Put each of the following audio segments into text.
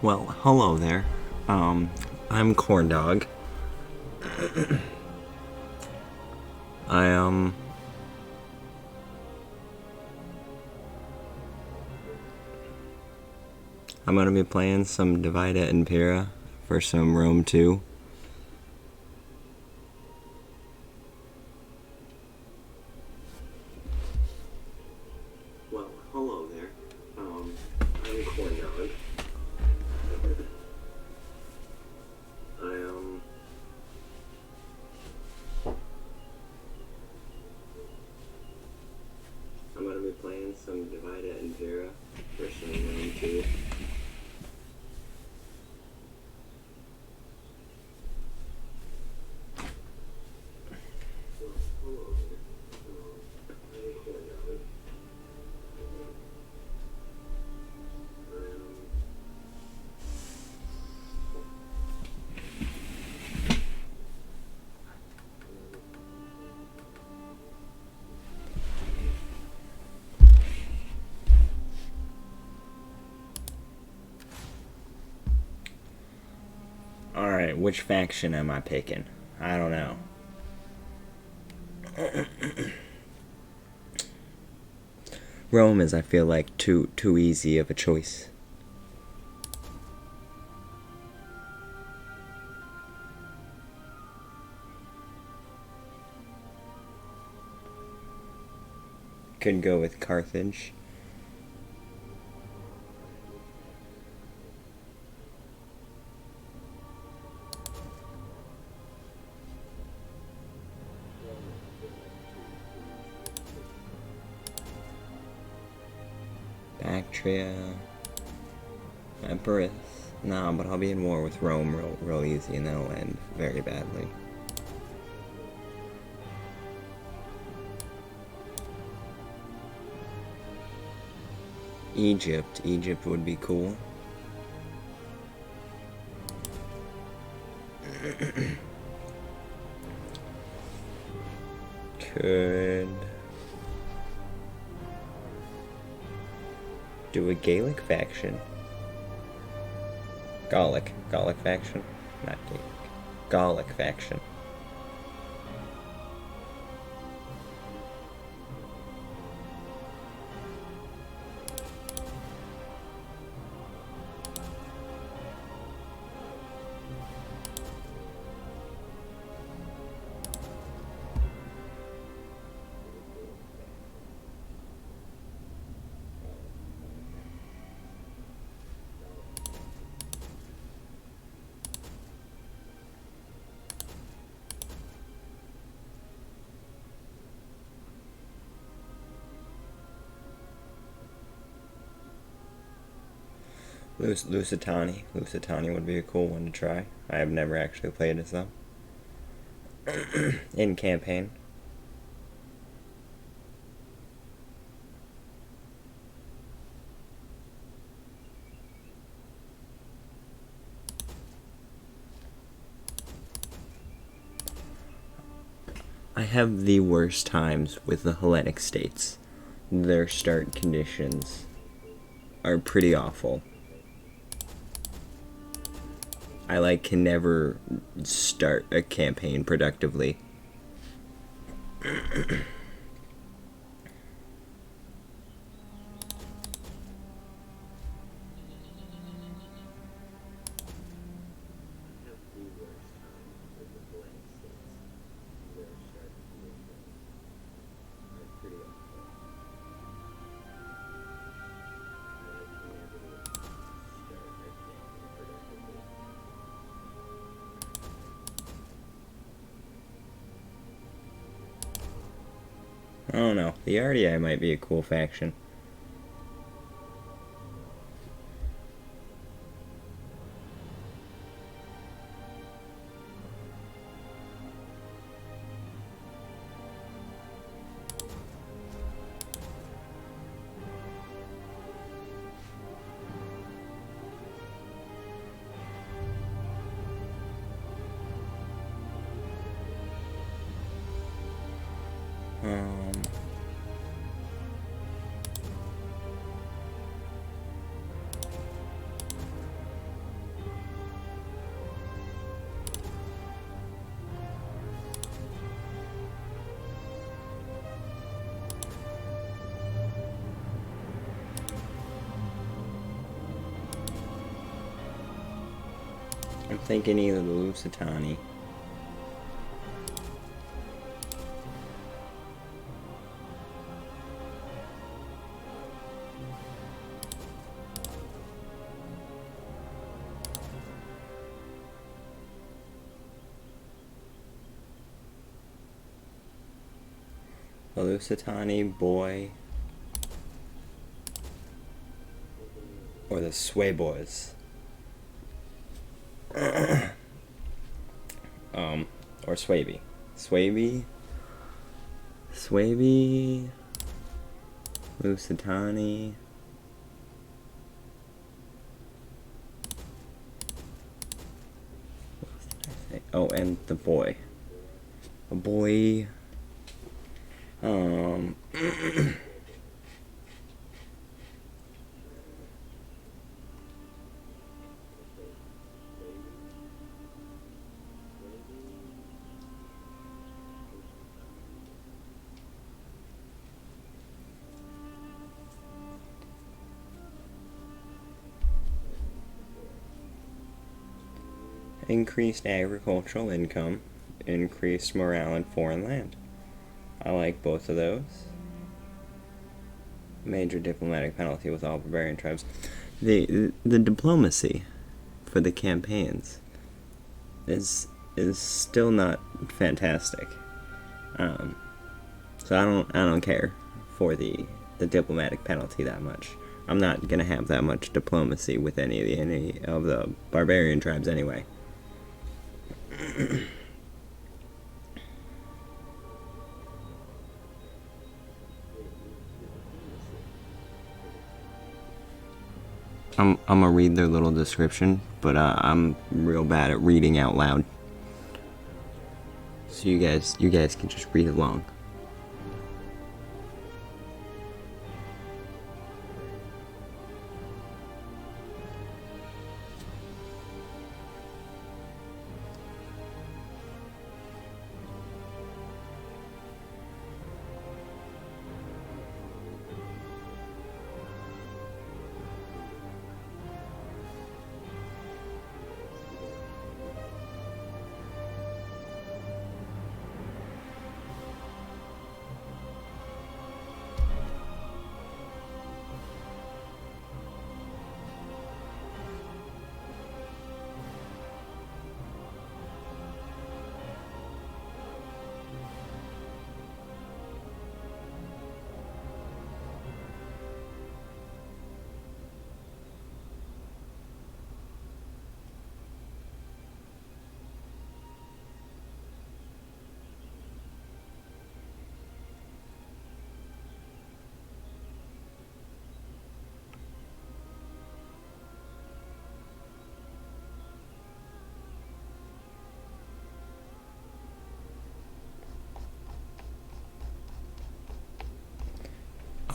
Well, hello there. I'm Corn Dog. I I'm gonna be playing some Divide at Impera for some Rome 2. Well, hello there. I'm Corn Dog. I'm gonna be playing some Divide at Impera for some Rome 2. Alright, which faction am I picking? I don't know. Rome is, I feel like, too easy of a choice. Could go with Carthage. Bactria. Empress. Nah, but I'll be in war with Rome real easy, and that'll end very badly. Egypt. Egypt would be cool. Could do a Gaelic faction. Gallic faction. Not Gaelic. Gallic faction. Lusitani. Lusitani would be a cool one to try. I have never actually played as though. In campaign. I have the worst times with the Hellenic states. Their start conditions are pretty awful. I can never start a campaign productively. I don't know. The Ardiaei might be a cool faction. I'm thinking either the Lusitani. The Lusitani, boy. Or the Sway Boys. Or Swaby. Swaby? Swaby? Lusitani? What else did I say? Oh, and the boy. A boy. Increased agricultural income, increased morale in foreign land. I like both of those. Major diplomatic penalty with all barbarian tribes. The diplomacy for the campaigns is still not fantastic. So I don't care for the diplomatic penalty that much. I'm not gonna have that much diplomacy with any of the barbarian tribes anyway. I'm gonna read their little description, but I'm real bad at reading out loud. So you guys can just read along.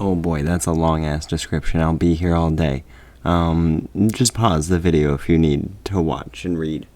Oh boy, that's a long ass description. I'll be here all day. Just pause the video if you need to watch and read.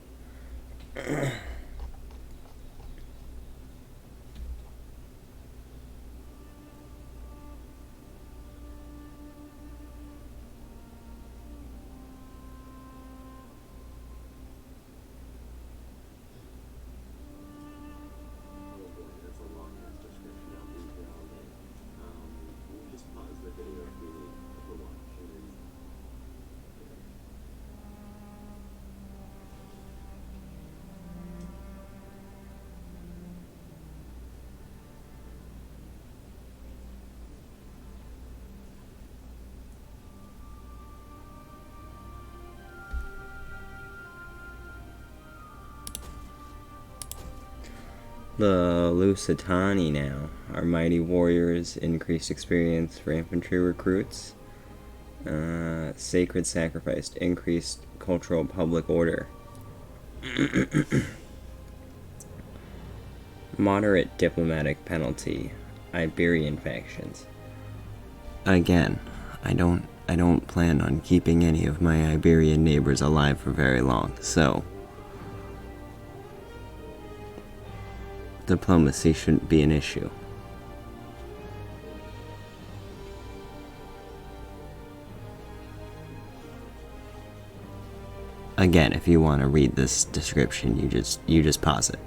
The Lusitani now are mighty warriors, increased experience for infantry recruits, sacred sacrifice, increased cultural public order. Moderate diplomatic penalty, Iberian factions. Again, I don't plan on keeping any of my Iberian neighbors alive for very long, so diplomacy shouldn't be an issue. Again, if you want to read this description, you just pause it.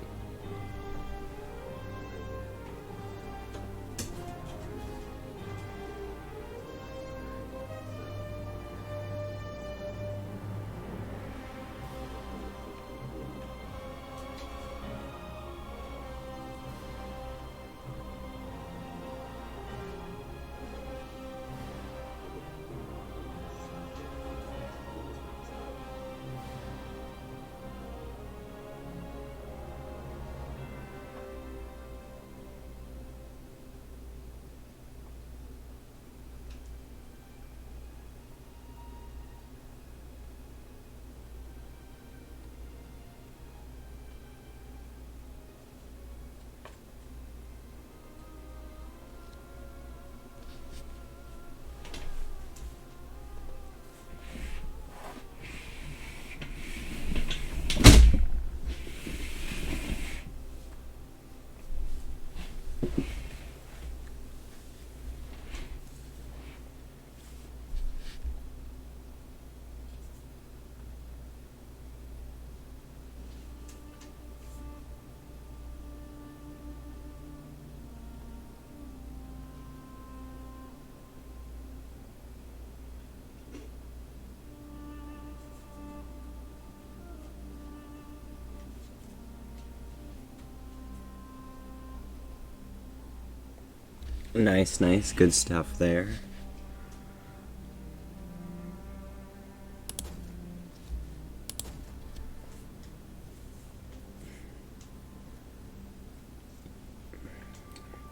Nice, good stuff there.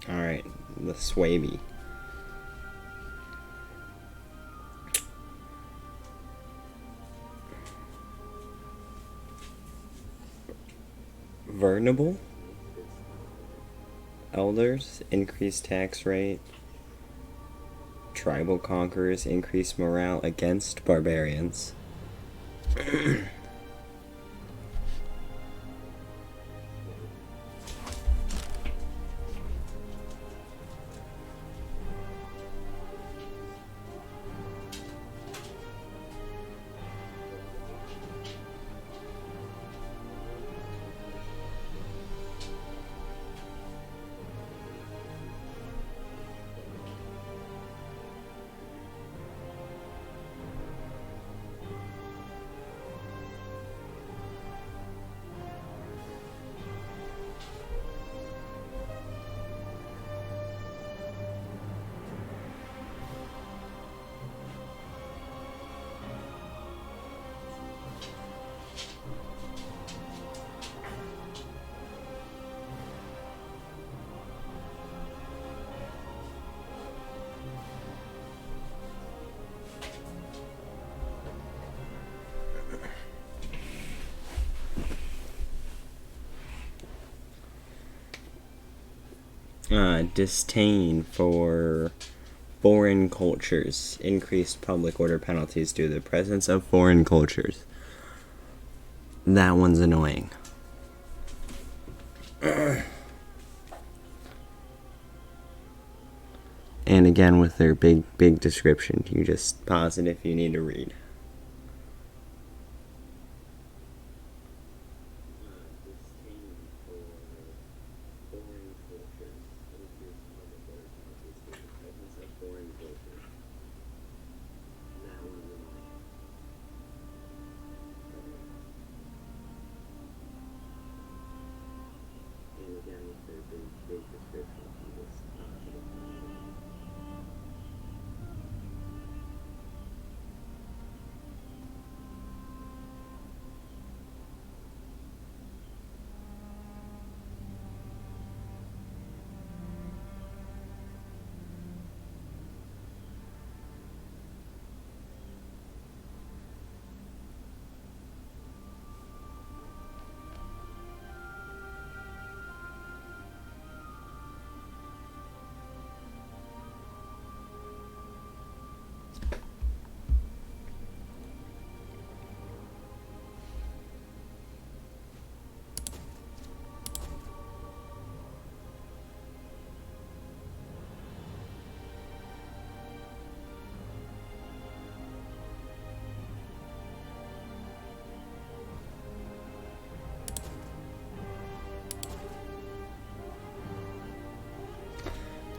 Alright, the Swaby. Vernable? Elders, increased tax rate. Tribal conquerors, increased morale against barbarians. Disdain for foreign cultures, increased public order penalties due to the presence of foreign cultures. That one's annoying. And again, with their big description, you just pause it if you need to read.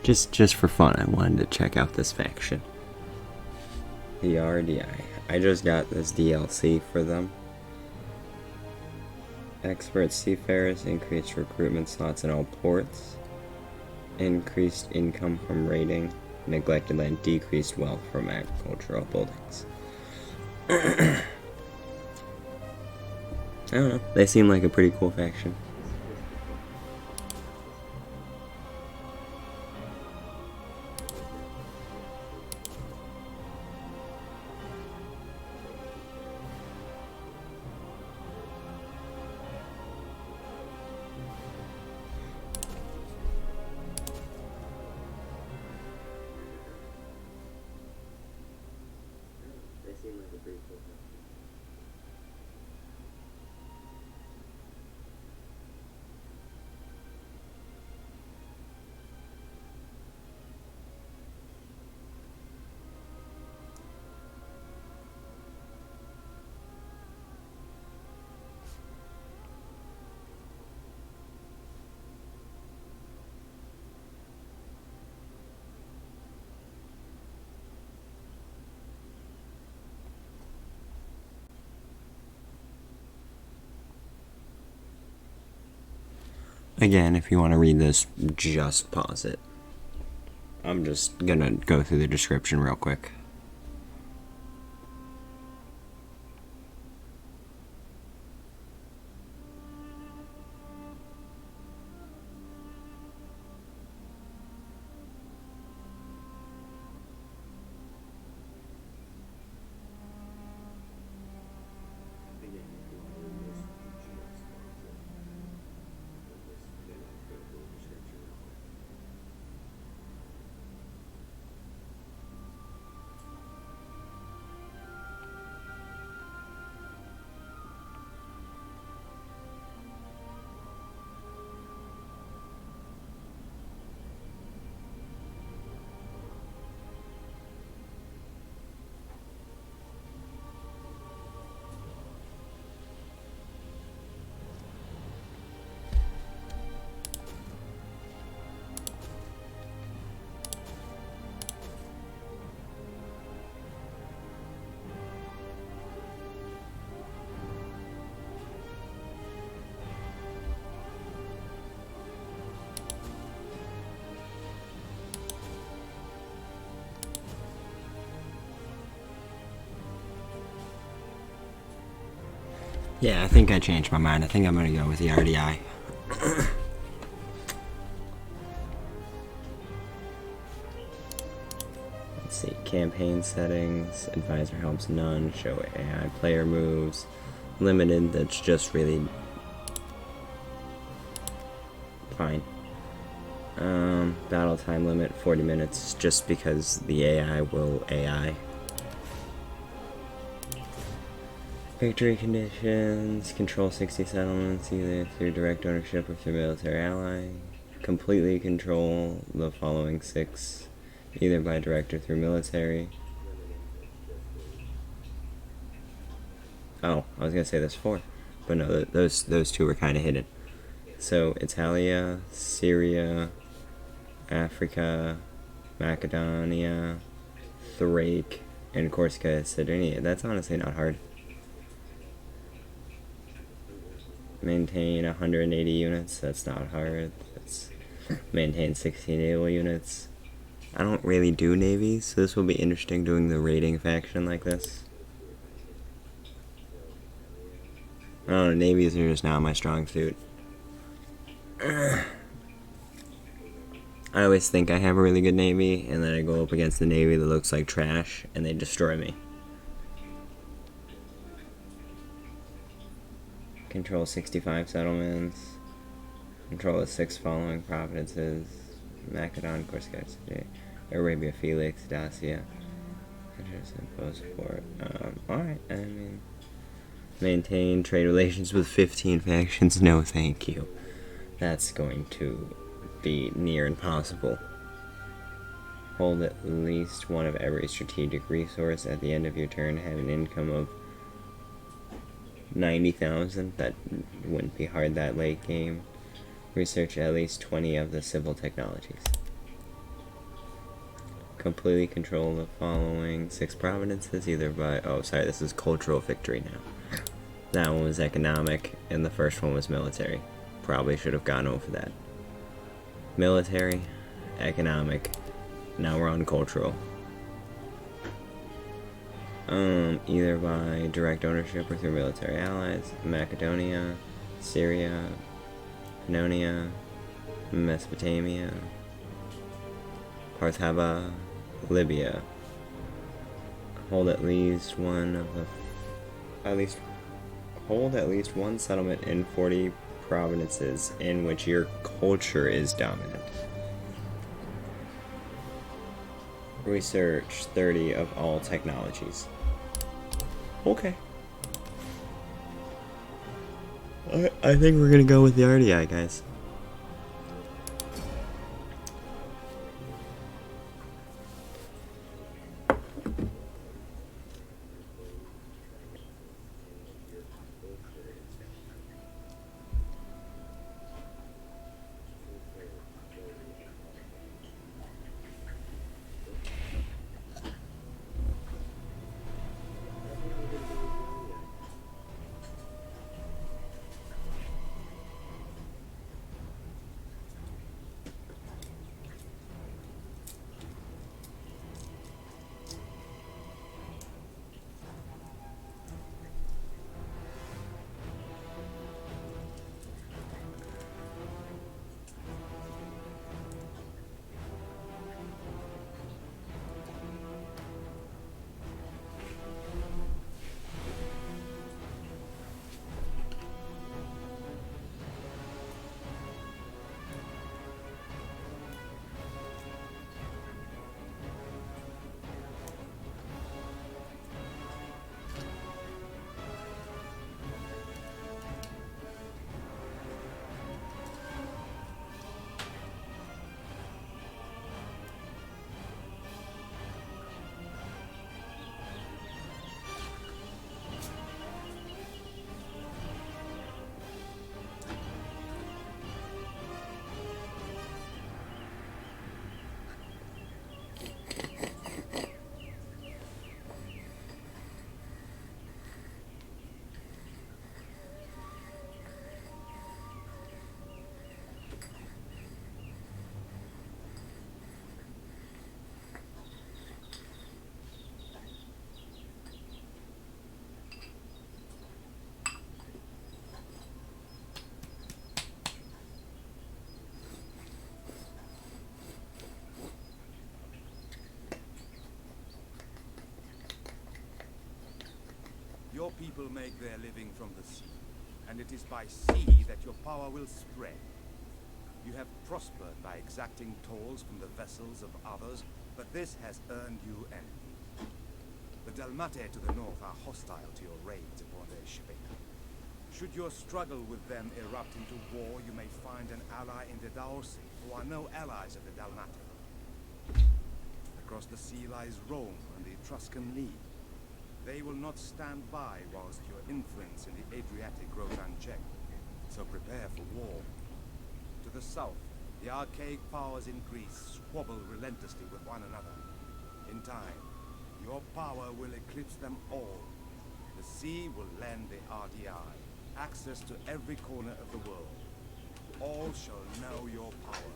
Just for fun, I wanted to check out this faction. The Ardiaei. I just got this DLC for them. Expert seafarers, increased recruitment slots in all ports. Increased income from raiding. Neglected land, decreased wealth from agricultural buildings. I don't know. They seem like a pretty cool faction. Again, if you want to read this, just pause it. I'm just gonna go through the description real quick. Yeah, I think I changed my mind. I think I'm gonna go with the Ardiaei. Let's see, campaign settings, advisor helps none, show AI player moves, limited, that's just really fine. Battle time limit 40 minutes, just because the AI will AI. Victory conditions, control 60 settlements either through direct ownership or through military ally. Completely control the following 6, either by direct or through military. Oh, I was gonna say there's 4, but no, those 2 were kind of hidden. So Italia, Syria, Africa, Macedonia, Thrace, and Corsica, Sardinia. That's honestly not hard. Maintain 180 units, that's not hard. That's maintain 60 naval units. I don't really do navies, so this will be interesting doing the raiding faction like this. I don't know, navies are just not my strong suit. I always think I have a really good navy, and then I go up against a navy that looks like trash, and they destroy me. Control 65 settlements. Control the 6 following provinces: Macedon, Corsica, Arabia, Felix, Dacia. Impose for. Alright, I mean. Maintain trade relations with 15 factions. No, thank you. That's going to be near impossible. Hold at least one of every strategic resource at the end of your turn. Have an income of 90,000. That wouldn't be hard that late game. Research at least 20 of the civil technologies. Completely control the following 6 provinces, either by... Oh, sorry, this is cultural victory now. That one was economic, and the first one was military. Probably should have gone over that. Military, economic, now we're on cultural. Either by direct ownership or through military allies. Macedonia, Syria, Pannonia, Mesopotamia, Parthaba, Libya. Hold at least one settlement in 40 provinces in which your culture is dominant. Research 30 of all technologies. Okay. I think we're gonna go with the Ardiaei, guys. Your people make their living from the sea, and it is by sea that your power will spread. You have prospered by exacting tolls from the vessels of others, but this has earned you enemies. The Dalmatae to the north are hostile to your raids upon their shipping. Should your struggle with them erupt into war, you may find an ally in the Daorsi, who are no allies of the Dalmatae. Across the sea lies Rome and the Etruscan League. They will not stand by whilst your influence in the Adriatic grows unchecked, so prepare for war. To the south, the archaic powers in Greece squabble relentlessly with one another. In time, your power will eclipse them all. The sea will lend the Ardiaei access to every corner of the world. All shall know your power.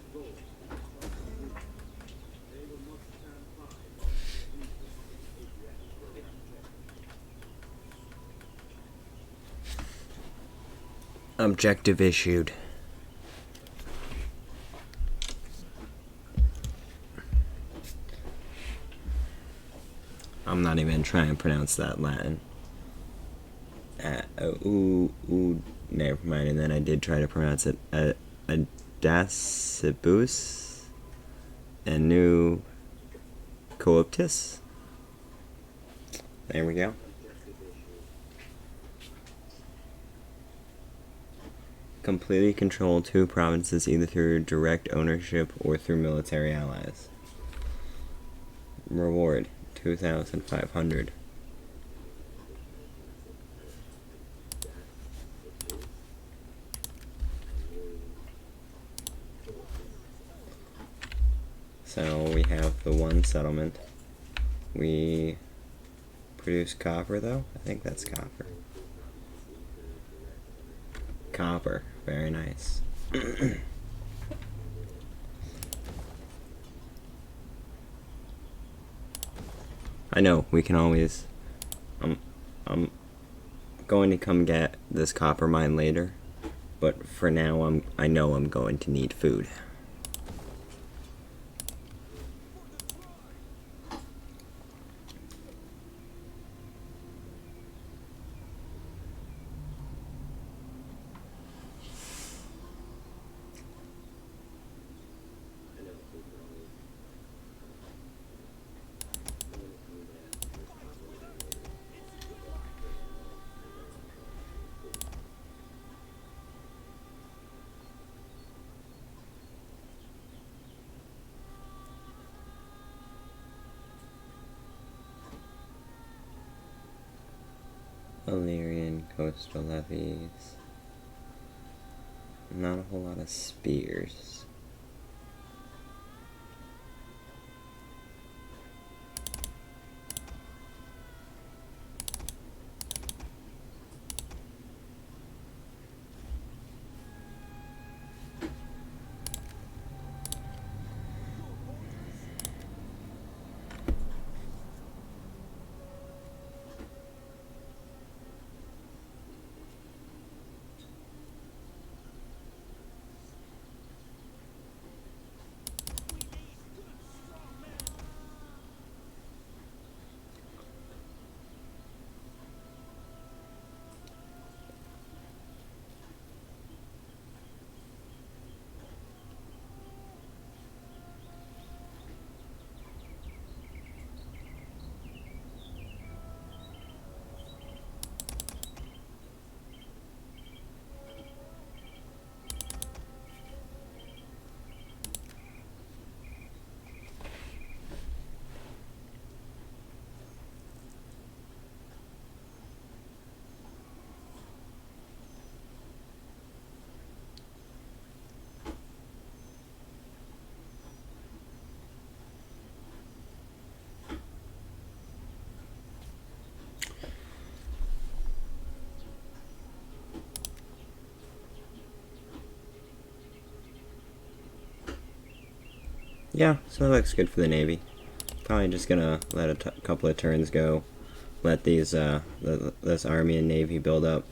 Objective issued. I'm not even trying to pronounce that Latin. Never mind. And then I did try to pronounce it. Adacibus and new cooptus. There we go. Completely control 2 provinces either through direct ownership or through military allies. Reward 2,500. So we have the one settlement. We produce copper, though? I think that's copper. Copper. Very nice. I know, we can always... I'm going to come get this copper mine later, but for now I know I'm going to need food. Illyrian coastal levies. Not a whole lot of spears. Yeah, so that looks good for the Navy. Probably just gonna let a couple of turns go. Let these, this Army and Navy build up.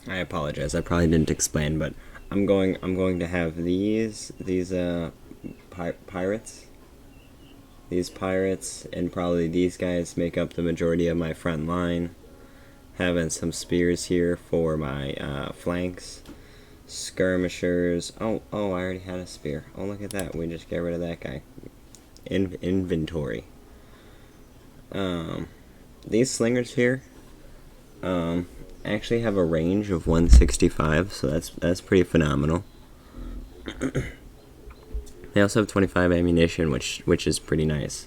I apologize, I probably didn't explain, but I'm going to have these pirates. These pirates and probably these guys make up the majority of my front line. Having some spears here for my flanks. Skirmishers. Oh, I already had a spear. Oh, look at that. We just get rid of that guy. Inventory. These slingers here actually have a range of 165, so that's pretty phenomenal. They also have 25 ammunition, which is pretty nice.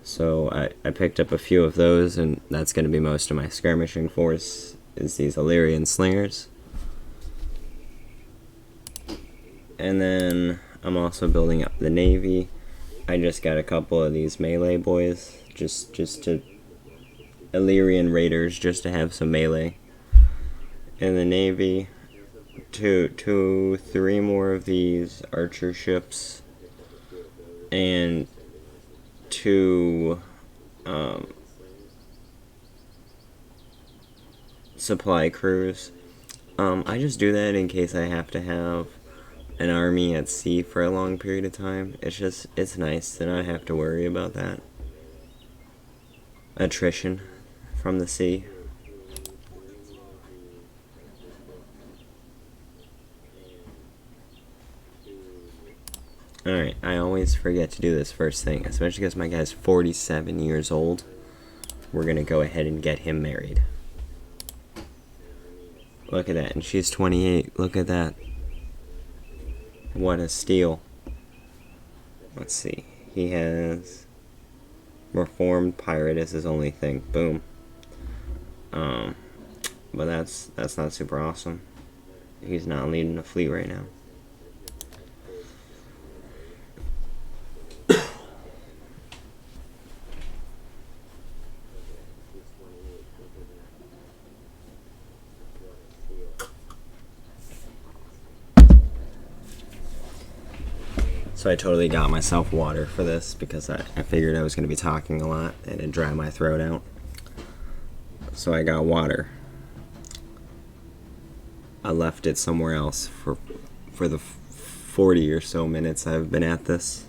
So I picked up a few of those, and that's going to be most of my skirmishing force, is these Illyrian slingers. And then I'm also building up the Navy. I just got a couple of these melee boys, just to Illyrian raiders, just to have some melee. In the Navy, three more of these archer ships, and two supply crews. I just do that in case I have to have an army at sea for a long period of time. It's nice to not have to worry about that. Attrition from the sea. Alright, I always forget to do this first thing, especially because my guy's 47 years old. We're gonna go ahead and get him married. Look at that, and she's 28. Look at that. What a steal. Let's see. He has Reformed Pirate as his only thing. Boom. Um, but that's not super awesome. He's not leading a fleet right now. So I totally got myself water for this because I figured I was going to be talking a lot and it'd dry my throat out. So I got water. I left it somewhere else for the 40 or so minutes I've been at this.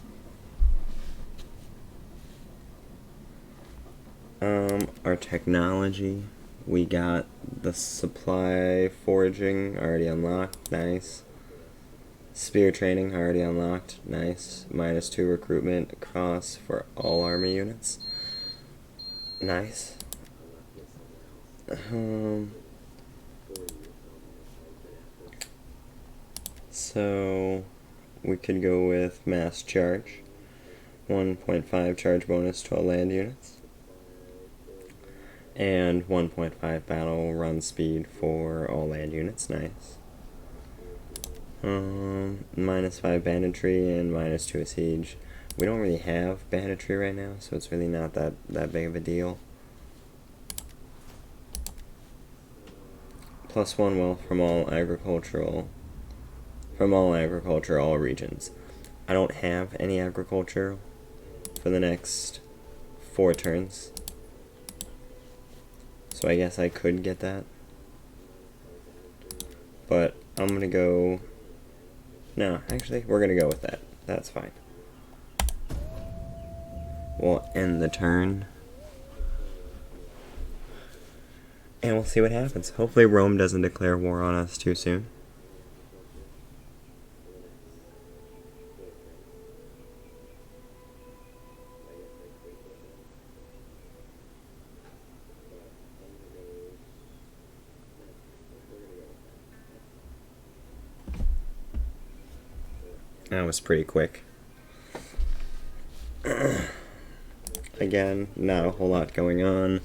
Our technology, we got the supply foraging already unlocked, nice. Spear training already unlocked, nice. -2 recruitment across for all army units, nice. So we could go with mass charge, 1.5 charge bonus to all land units, and 1.5 battle run speed for all land units, nice. -5 banditry and -2 siege. We don't really have banditry right now, so it's really not that big of a deal. +1 wealth from all agriculture, all regions. I don't have any agriculture for the next 4 turns, so I guess I could get that. But I'm gonna go. No, actually, we're gonna go with that. That's fine. We'll end the turn. And we'll see what happens. Hopefully Rome doesn't declare war on us too soon. That was pretty quick. Again, not a whole lot going on.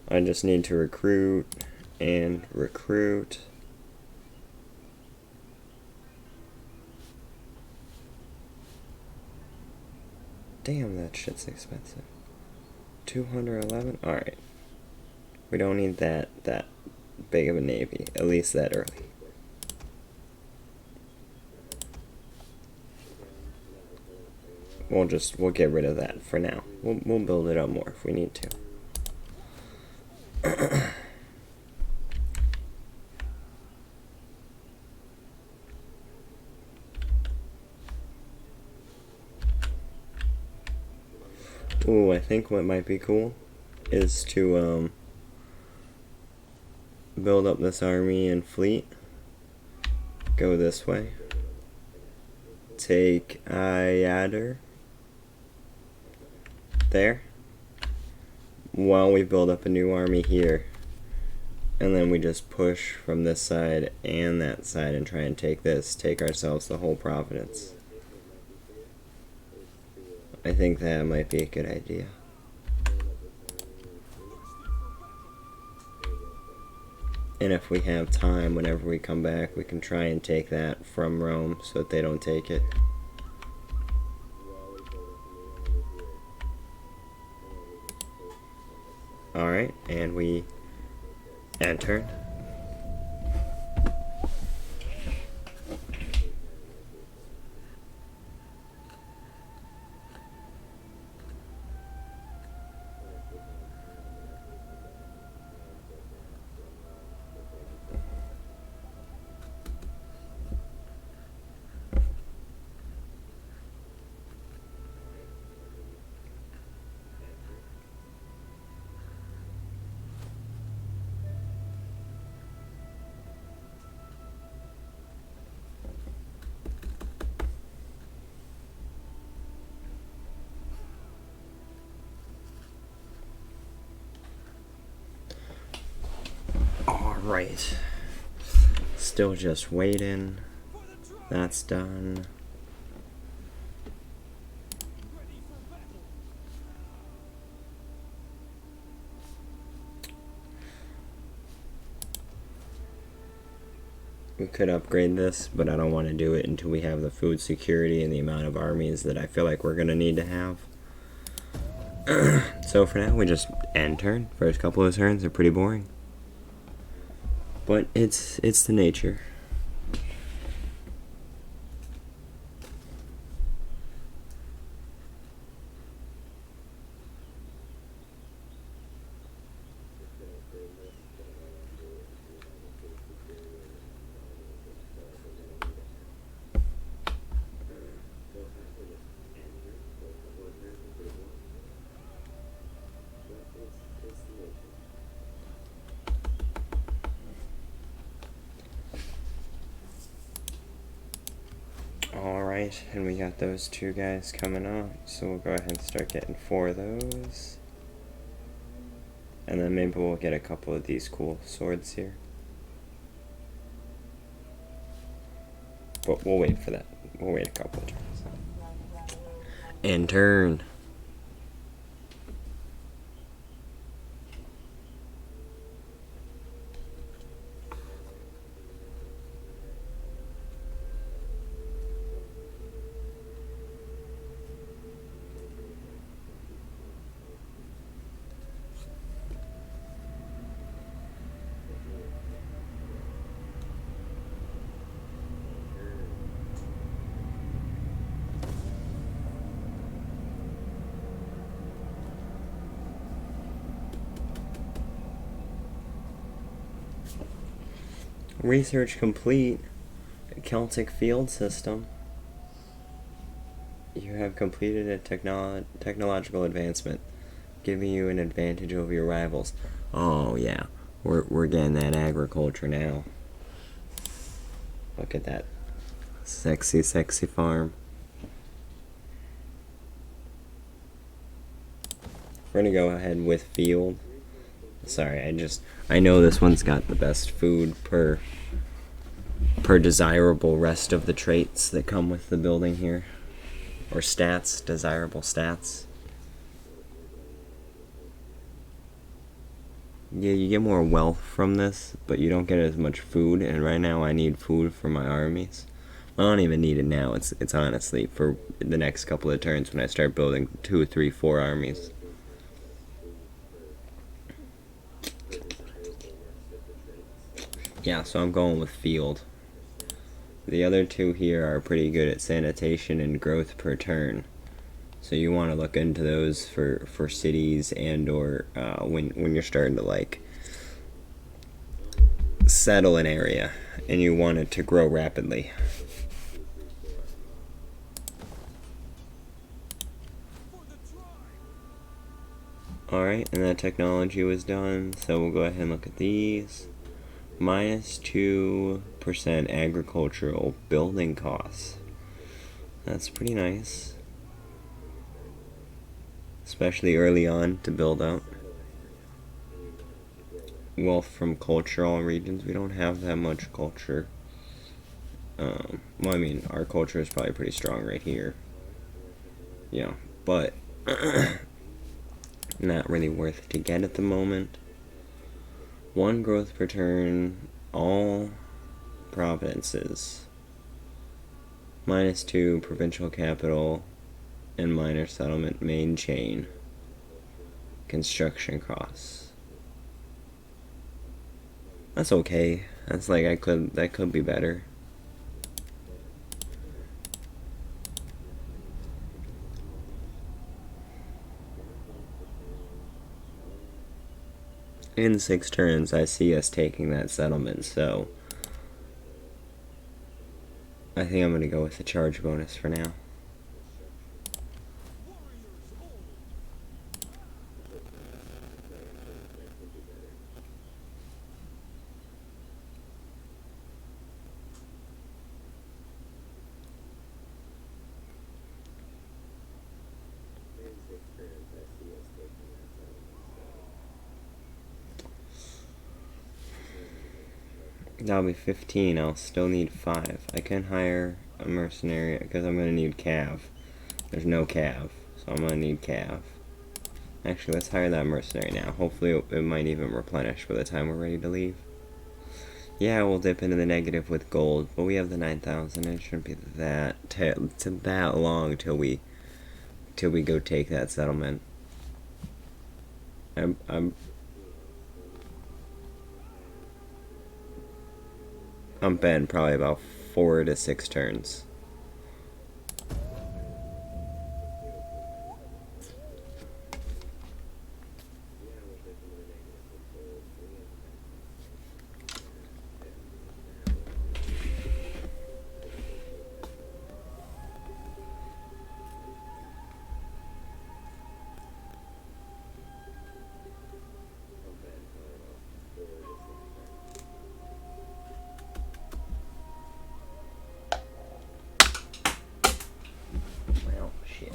I just need to recruit and recruit. Damn, that shit's expensive. 211? Alright. We don't need that big of a navy, at least that early. We'll get rid of that for now. We'll build it up more if we need to. Ooh, I think what might be cool is to build up this army and fleet. Go this way. Take Ayader there while we build up a new army here, and then we just push from this side and that side and try and take ourselves the whole Providence. I think that might be a good idea. And if we have time, whenever we come back, we can try and take that from Rome so that they don't take it. Alright, and we end turn. Alright. Still just waiting. That's done. We could upgrade this, but I don't want to do it until we have the food security and the amount of armies that I feel like we're going to need to have. So for now, we just end turn. First couple of turns are pretty boring. But it's the nature. Alright, and we got those two guys coming up, so we'll go ahead and start getting 4 of those. And then maybe we'll get a couple of these cool swords here. But we'll wait for that. We'll wait a couple of turns. And turn. Research complete. Celtic field system. You have completed a technological advancement, giving you an advantage over your rivals. Oh yeah, we're getting that agriculture now. Look at that sexy farm. We're gonna go ahead with field. Sorry, I know this one's got the best food per desirable rest of the traits that come with the building here. Or stats, desirable stats. Yeah, you get more wealth from this, but you don't get as much food, and right now I need food for my armies. I don't even need it now, it's honestly for the next couple of turns when I start building 2, 3, 4 armies. Yeah, so I'm going with field. The other two here are pretty good at sanitation and growth per turn. So you want to look into those for cities and or when you're starting to like settle an area and you want it to grow rapidly. Alright, and that technology was done, so we'll go ahead and look at these. Minus 2% agricultural building costs. That's pretty nice. Especially early on to build out. Wealth from cultural regions. We don't have that much culture. Well, I mean, our culture is probably pretty strong right here. Yeah, but not really worth to get at the moment. 1 growth per turn, all provinces. Minus 2 provincial capital and minor settlement main chain. Construction costs. That's okay. That's like that could be better. In 6 turns, I see us taking that settlement, so I think I'm going to go with the charge bonus for now. That'll be 15. I'll still need 5. I can hire a mercenary because I'm going to need cav. There's no cav, so I'm going to need cav. Actually, let's hire that mercenary now. Hopefully it might even replenish by the time we're ready to leave. Yeah, we'll dip into the negative with gold, but we have the 9,000. It shouldn't be that long till we go take that settlement. I'm betting probably about 4 to 6 turns. Well, shit.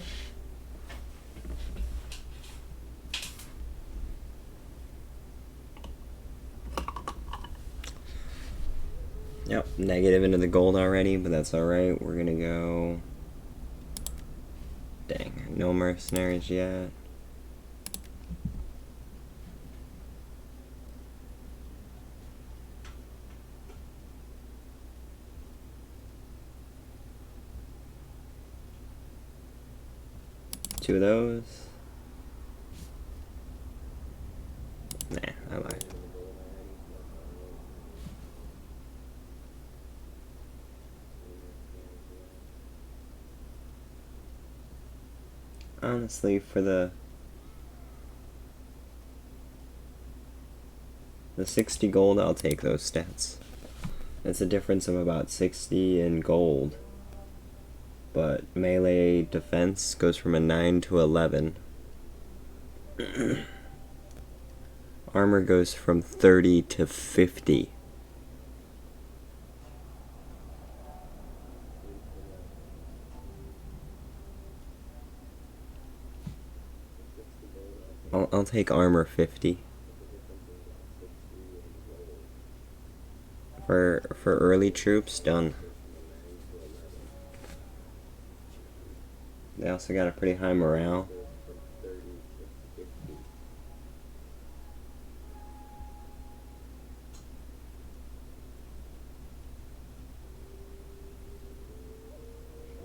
Yep, negative into the gold already, but that's alright. We're gonna go... Dang, no mercenaries yet. Two of those. Nah, I lied. Honestly, for the 60 gold, I'll take those stats. It's a difference of about 60 in gold. But melee defense goes from a 9 to 11. Armor goes from 30 to 50. I'll take armor 50. For early troops, done. They also got a pretty high morale.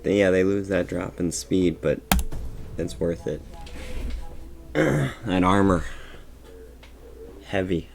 Yeah, they lose that drop in speed, but it's worth it. That armor. Heavy.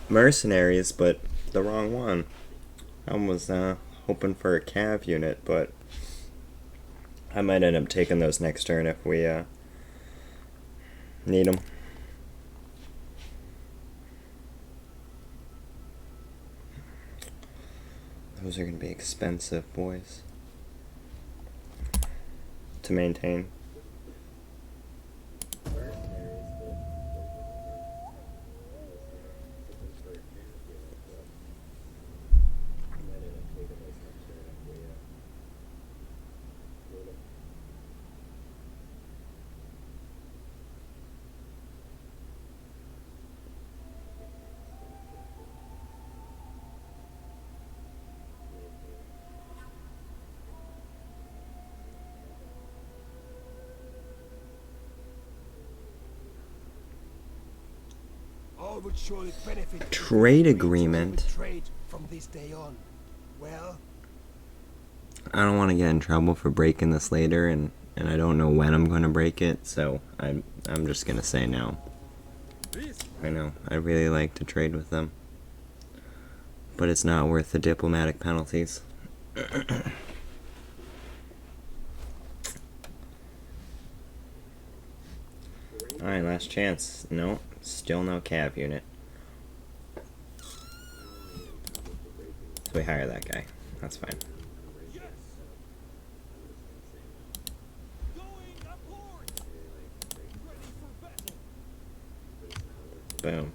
Mercenaries, but the wrong one. I was hoping for a cav unit, but I might end up taking those next turn if we need them. Those are going to be expensive, boys, to maintain. Would surely benefit trade agreement. Trade from this day on. Well, I don't want to get in trouble for breaking this later, and I don't know when I'm going to break it, so I'm just going to say no. I know, I really like to trade with them. But it's not worth the diplomatic penalties. Alright, last chance. No, still no cav unit. So we hire that guy. That's fine. Boom.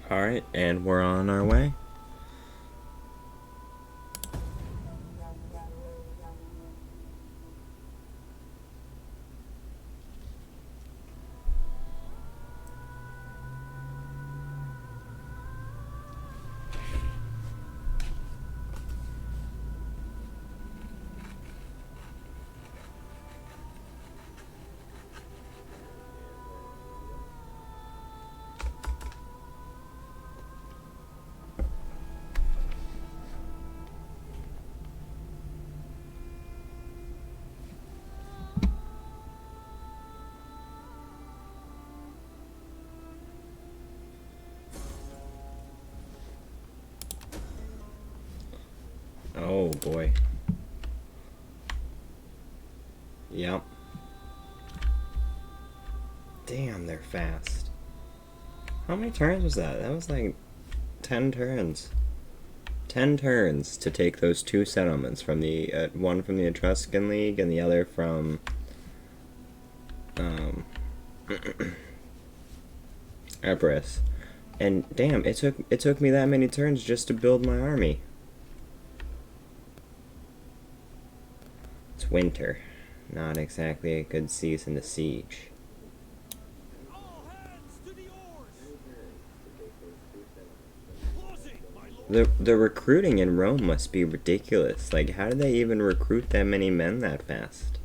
Alright, and we're on our way. Oh boy. Yep. Damn, they're fast. How many turns was that? That was like 10 turns. 10 turns to take those two settlements from the one from the Etruscan League and the other from Epirus. And damn, it took me that many turns just to build my army. It's winter. Not exactly a good season to siege. The recruiting in Rome must be ridiculous. Like, how did they even recruit that many men that fast?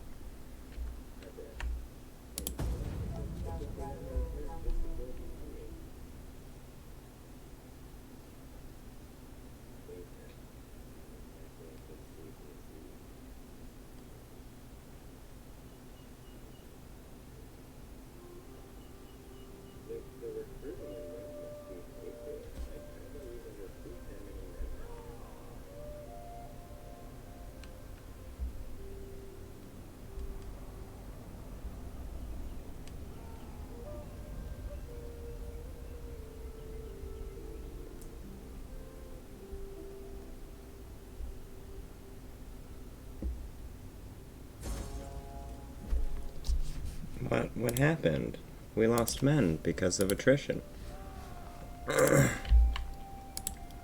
What happened? We lost men because of attrition.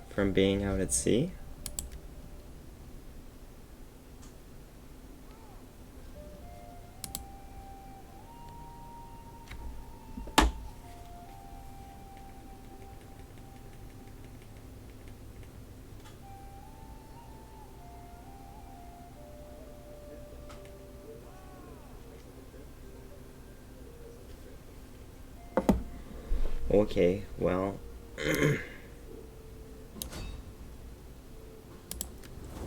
From being out at sea? Okay, well...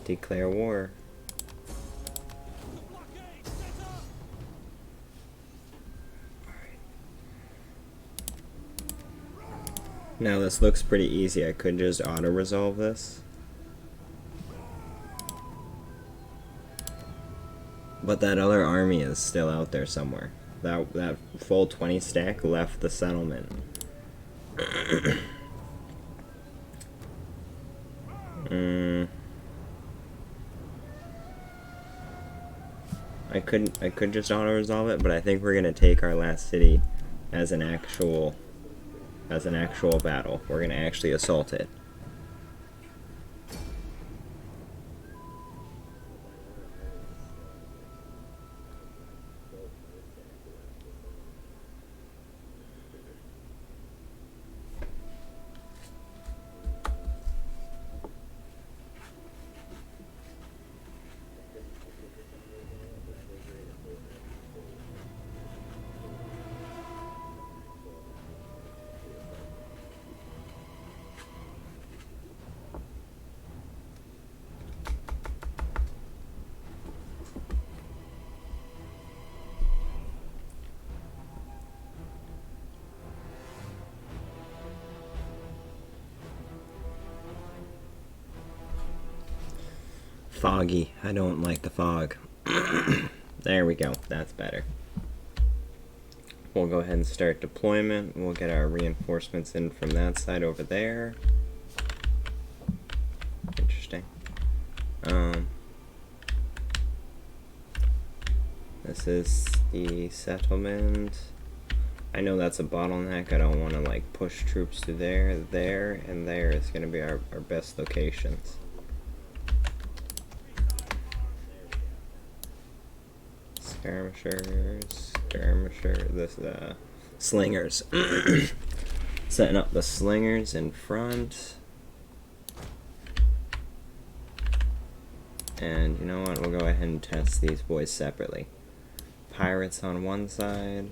Declare war. Now this looks pretty easy. I could just auto-resolve this. But that other army is still out there somewhere. That full 20 stack left the settlement. I could just auto-resolve it, but I think we're gonna take our last city as an actual battle. We're gonna actually assault it. foggy. I don't like the fog. There we go. That's better. We'll go ahead and start deployment. We'll get our reinforcements in from that side over there. Interesting. This is the settlement. I know that's a bottleneck. I don't want to like push troops to there, and there is going to be our best locations. Skirmishers, this slingers. Setting up the slingers in front. And you know what, we'll go ahead and test these boys separately. Pirates on one side,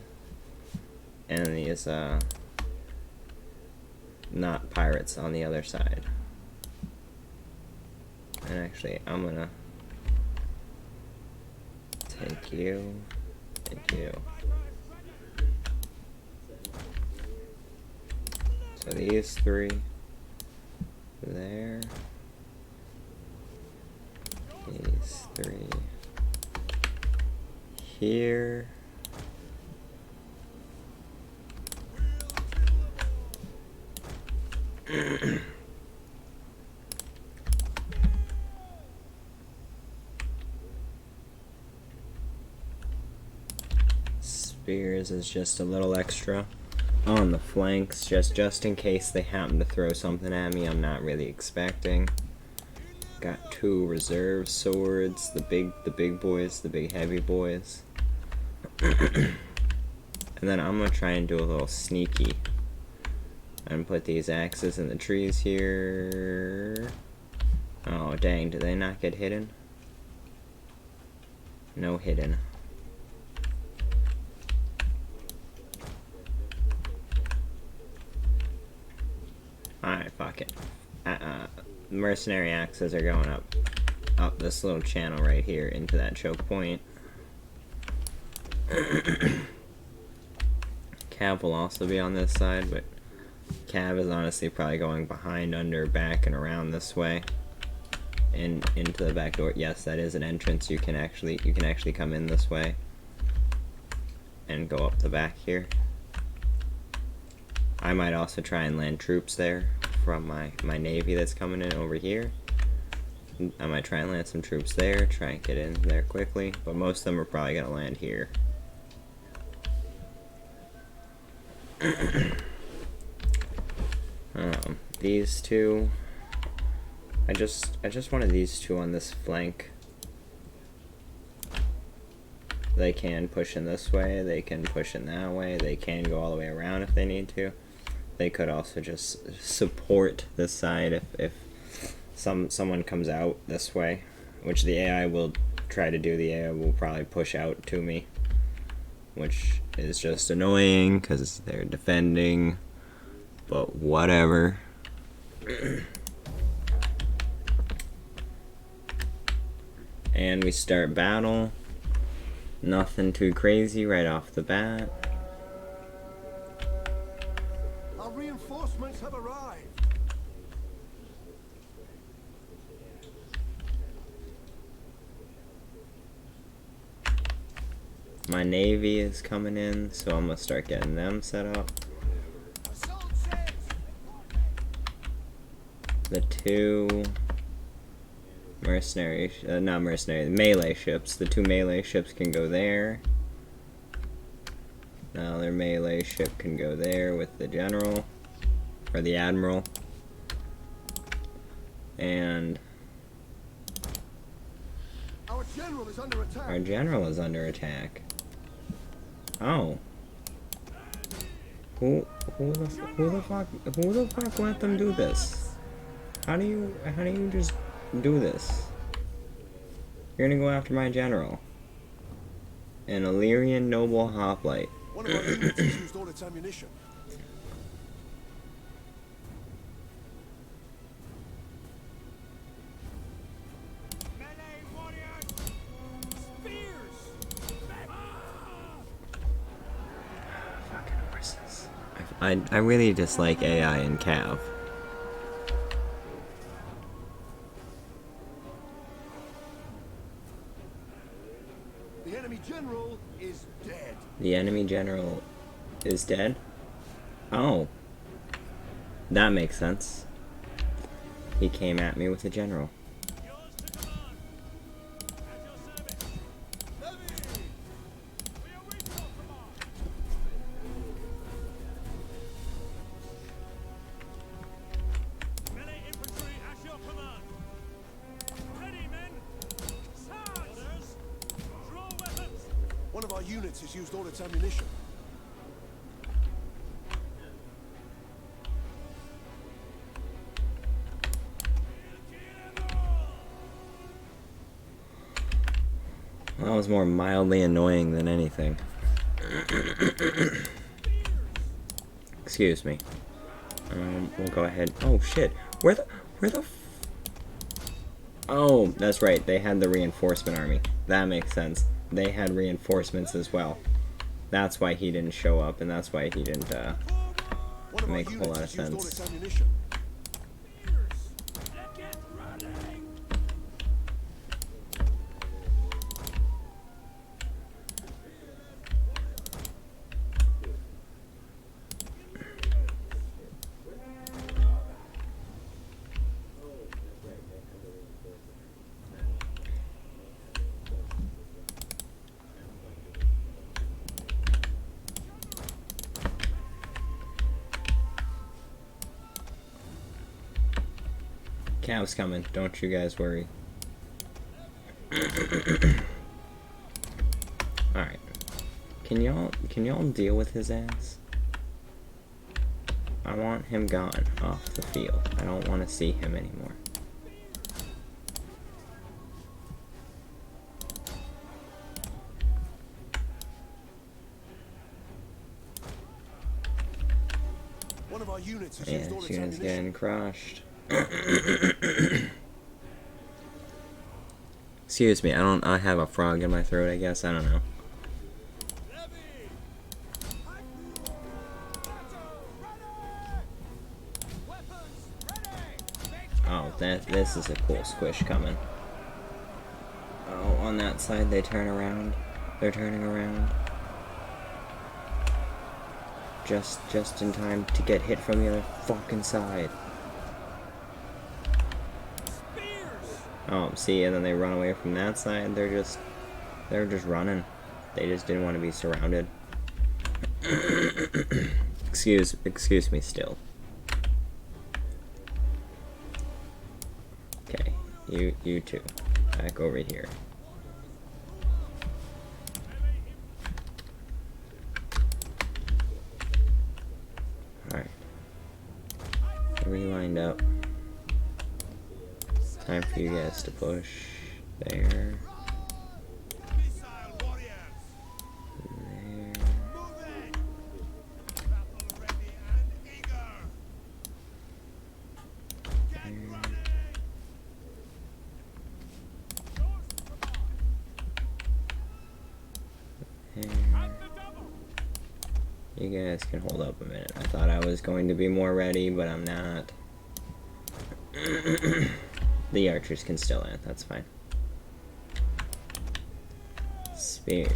and these not pirates on the other side. And actually, I'm gonna take you and you. So these three there. These three here. Spears is just a little extra on the flanks, just in case they happen to throw something at me I'm not really expecting. Got 2 reserve swords, the big boys, the big heavy boys. And then I'm gonna try and do a little sneaky and put these axes in the trees here. Oh dang, did they not get hidden? No hidden. Alright, fuck it. Mercenary axes are going up this little channel right here into that choke point. Cav will also be on this side, but Cav is honestly probably going behind, under, back, and around this way, and into the back door. Yes, that is an entrance. You can actually come in this way and go up the back here. I might also try and land troops there from my navy that's coming in over here. I might try and land some troops there, try and get in there quickly, but most of them are probably gonna land here. These two, I just wanted these two on this flank. They can push in this way, they can push in that way, they can go all the way around if they need to. They could also just support this side if someone comes out this way, which the AI will try to do. The AI will probably push out to me, which is just annoying because they're defending, but whatever. And we start battle. Nothing too crazy right off the bat. Our reinforcements have arrived. My navy is coming in, so I'm gonna start getting them set up. The 2 mercenary, not mercenary, melee ships. The 2 melee ships can go there. Now their melee ship can go there with the general, or the admiral. And Our general is under attack. our general is under attack. Oh. Who the fuck let them do this? How do you just do this? You're gonna go after my general. An Illyrian noble hoplite. One of our units has used all its ammunition. Fucking horses. I really dislike AI in Cav. The enemy general is dead. The enemy general is dead? Oh. That makes sense. He came at me with a general. One of our units has used all its ammunition. That was more mildly annoying than anything. Excuse me. We'll go ahead. Oh shit! Where the Oh, that's right. They had the reinforcement army. That makes sense. They had reinforcements as well. That's why he didn't show up, and that's why he didn't make a whole lot of sense. Cav's coming, don't you guys worry. Alright. Can y'all deal with his ass? I want him gone off the field. I don't want to see him anymore. One of our units has Yeah, used all its unit's getting ammunition. crushed. Excuse me, I have a frog in my throat, I guess. I don't know. Oh, this is a cool squish coming. Oh, on that side they turn around. They're turning around. Just in time to get hit from the other fucking side. Oh, see, and then they run away from that side. They're just running. They just didn't want to be surrounded. Excuse me still. Okay, you two, back over here. Alright. Relined up. Time for you guys to push. There. There. You guys can hold up a minute. I thought I was going to be more ready, but I'm not. The archers can still land, that's fine. Spears.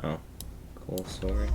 Oh, cool sword.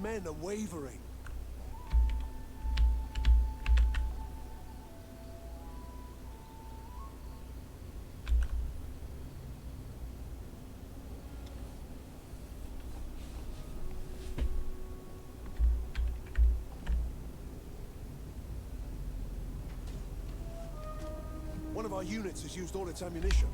men are wavering. One of our units has used all its ammunition.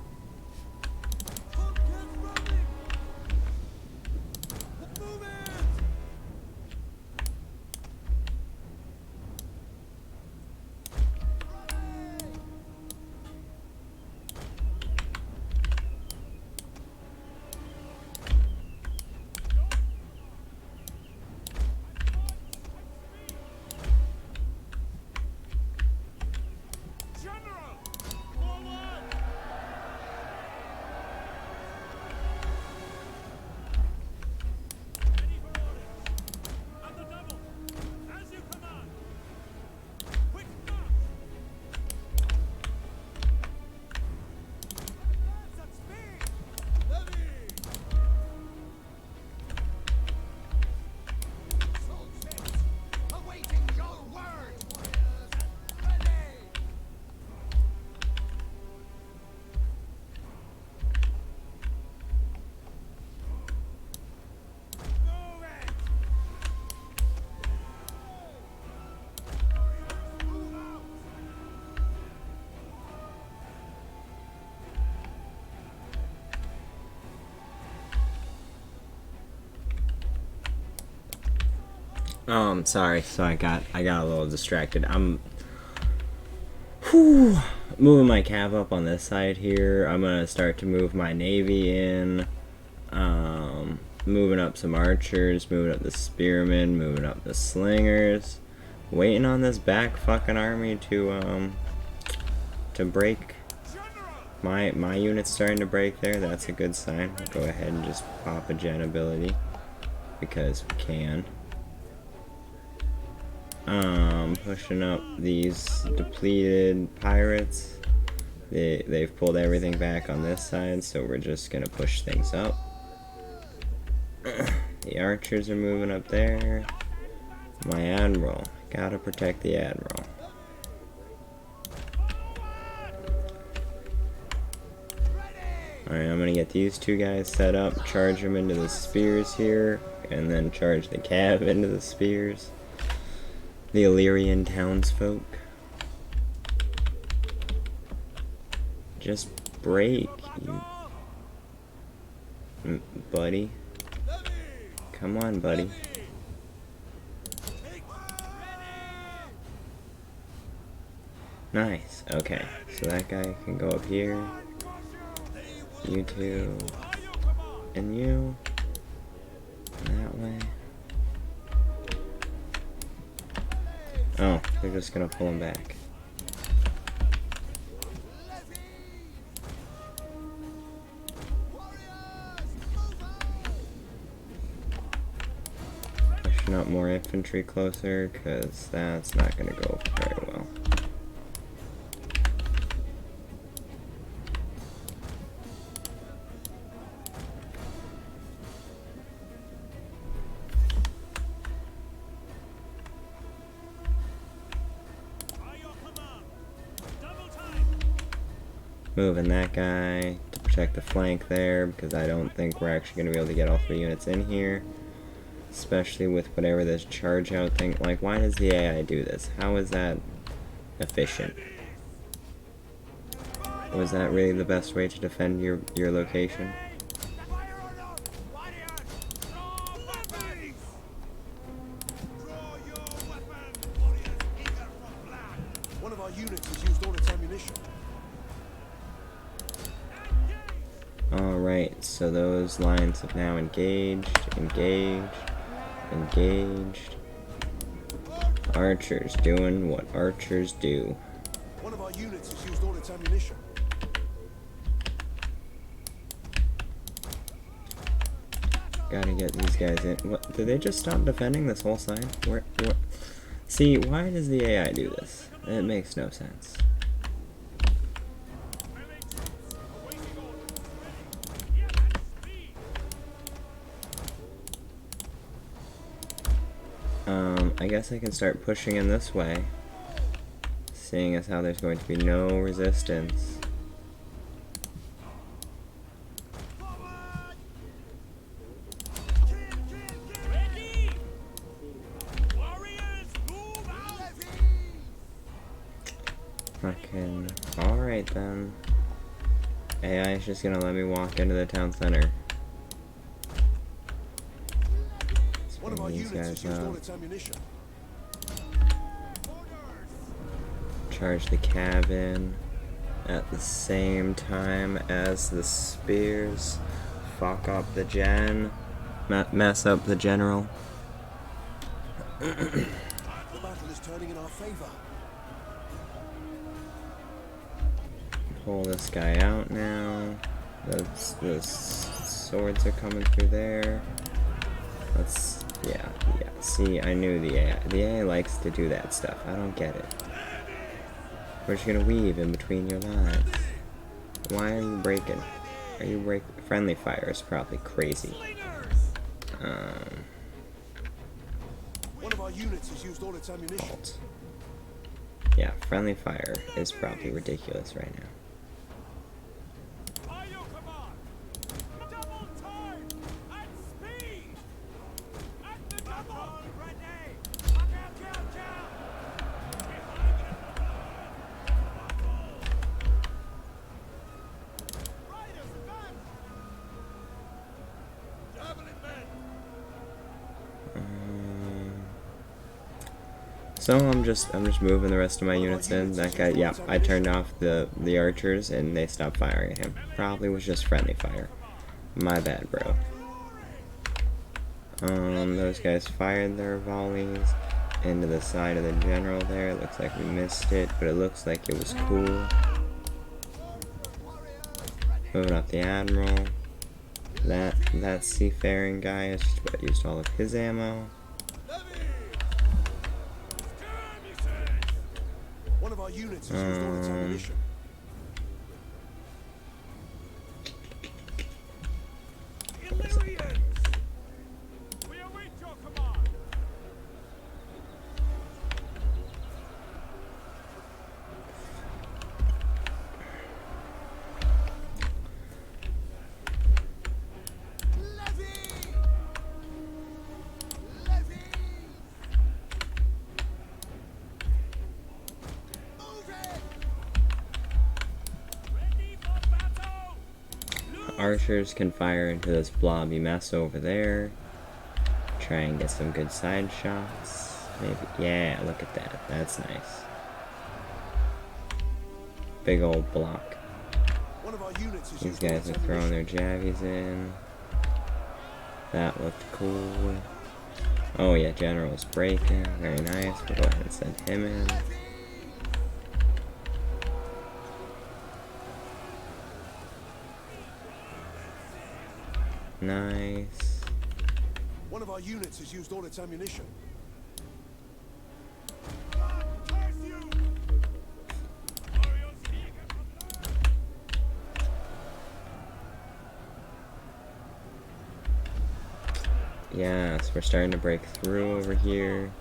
Sorry. So I got a little distracted. I'm moving my cav up on this side here. I'm gonna start to move my navy in. Moving up some archers, moving up the spearmen, moving up the slingers. Waiting on this back fucking army to break. My unit's starting to break there. That's a good sign. We'll go ahead and just pop a gen ability because we can. Pushing up these depleted pirates. They've pulled everything back on this side, so we're just gonna push things up. The archers are moving up there. My admiral. Gotta protect the admiral. Alright, I'm gonna get these two guys set up, charge them into the spears here, and then charge the cav into the spears. The Illyrian townsfolk. Just break, you buddy. Come on, buddy. Nice. Okay, so that guy can go up here. You two. And you. That way. Oh, they're just gonna pull him back. Pushing up more infantry closer, because that's not gonna go very well. Moving that guy to protect the flank there, because I don't think we're actually going to be able to get all 3 units in here. Especially with whatever this charge out thing. Like, why does the AI do this? How is that efficient? Was that really the best way to defend your location? One of our units has used all its ammunition. Alright, so those lines have now engaged. Archers doing what archers do. One of our units has used all its ammunition. Gotta get these guys in. What? Did they just stop defending this whole side? Where? See, why does the AI do this? It makes no sense. I guess I can start pushing in this way, seeing as how there's going to be no resistance. Fucking alright then. AI is just gonna let me walk into the town center. One of our These units has guys used all up. its ammunition. Charge the cabin at the same time as the spears. Fuck up the mess up the general. The battle is turning in our favor. Pull this guy out now. The swords are coming through there. Yeah. See, I knew the AI. The AI likes to do that stuff. I don't get it. We're just gonna weave in between your lines. Why are you breaking? Are you break? Friendly fire is probably crazy. One of our units has used all its ammunition. Halt. Yeah, friendly fire is probably ridiculous right now. So I'm just moving the rest of my units in. That guy, yeah, I turned off the archers and they stopped firing at him. Probably was just friendly fire. My bad, bro. Those guys fired their volleys into the side of the general there. It looks like we missed it, but it looks like it was cool. Moving up the admiral. That seafaring guy has just about used all of his ammo. One of our units has used all its ammunition. We await your command. Archers can fire into this blobby mess over there. Try and get some good side shots. Maybe, yeah, look at that. That's nice. Big old block. One of our units has These used all guys its are throwing ammunition. their jabbies in. That looked cool. Oh yeah, General's breaking. Very nice. We'll go ahead and send him in. Nice. One of our units has used all its ammunition. Yes, we're starting to break through over here.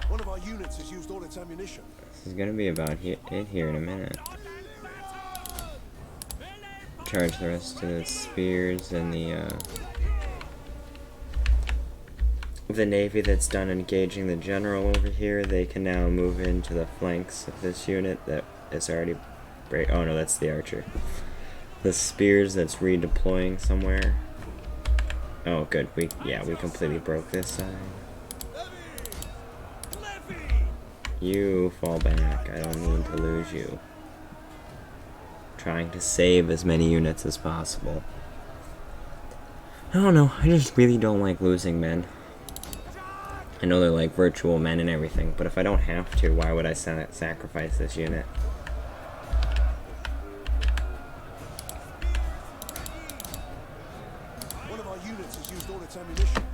One of our units has used all its ammunition. This is gonna be about it here in a minute. Charge the rest of the spears and the navy that's done engaging the general over here. They can now move into the flanks of this unit that is already oh no, that's the archer. The spears that's redeploying somewhere. Oh good, we completely broke this side. You fall back. I don't need to lose you. Trying to save as many units as possible. I don't know. I just really don't like losing men. I know they're like virtual men and everything, but if I don't have to, why would I sacrifice this unit? One of our units has used all its ammunition.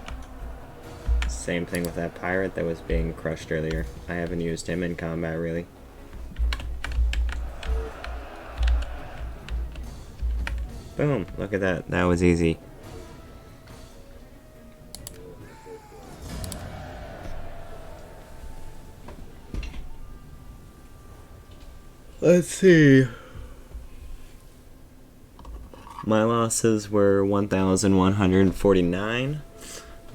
Same thing with that pirate that was being crushed earlier. I haven't used him in combat really. Boom. Look at that. That was easy. Let's see. My losses were 1,149,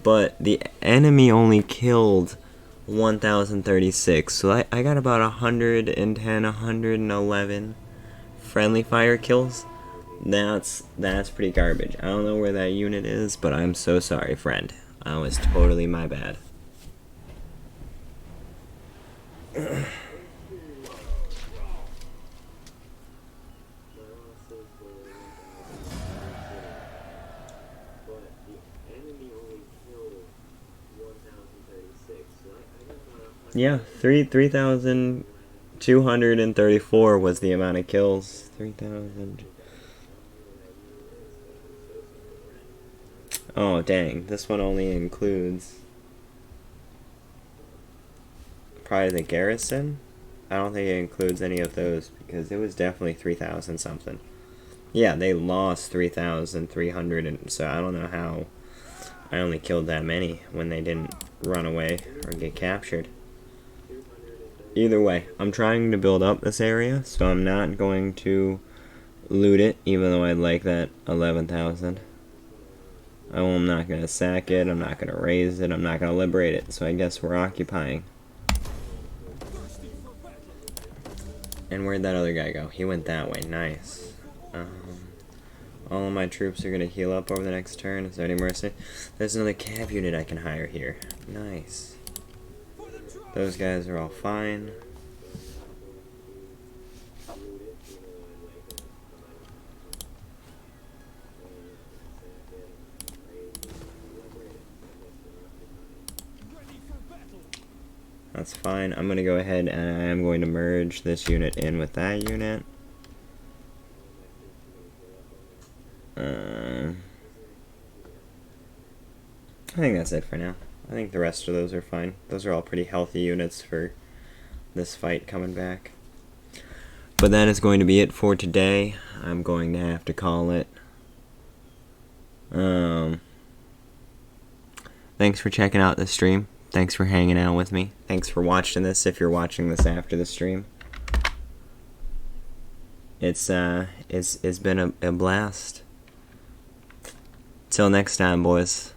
but the enemy only killed 1,036, so I got about 110, 111 friendly fire kills. That's pretty garbage. I don't know where that unit is, but I'm so sorry, friend. That was totally my bad. Yeah, 3,234 was the amount of kills. 3,000. Oh, dang. This one only includes probably the garrison. I don't think it includes any of those because it was definitely 3,000 something. Yeah, they lost 3,300, and so I don't know how I only killed that many when they didn't run away or get captured. Either way, I'm trying to build up this area, so I'm not going to loot it, even though I'd like that 11,000. I'm not going to sack it, I'm not going to raise it, I'm not going to liberate it, so I guess we're occupying. And where'd that other guy go? He went that way, nice. All of my troops are going to heal up over the next turn. Is there any mercy? There's another cav unit I can hire here. Nice. Those guys are all fine. That's fine. I'm going to go ahead and I am going to merge this unit in with that unit. I think that's it for now. I think the rest of those are fine. Those are all pretty healthy units for this fight coming back. But that is going to be it for today. I'm going to have to call it. Thanks for checking out this stream. Thanks for hanging out with me. Thanks for watching this if you're watching this after the stream. It's been a blast. Till next time, boys.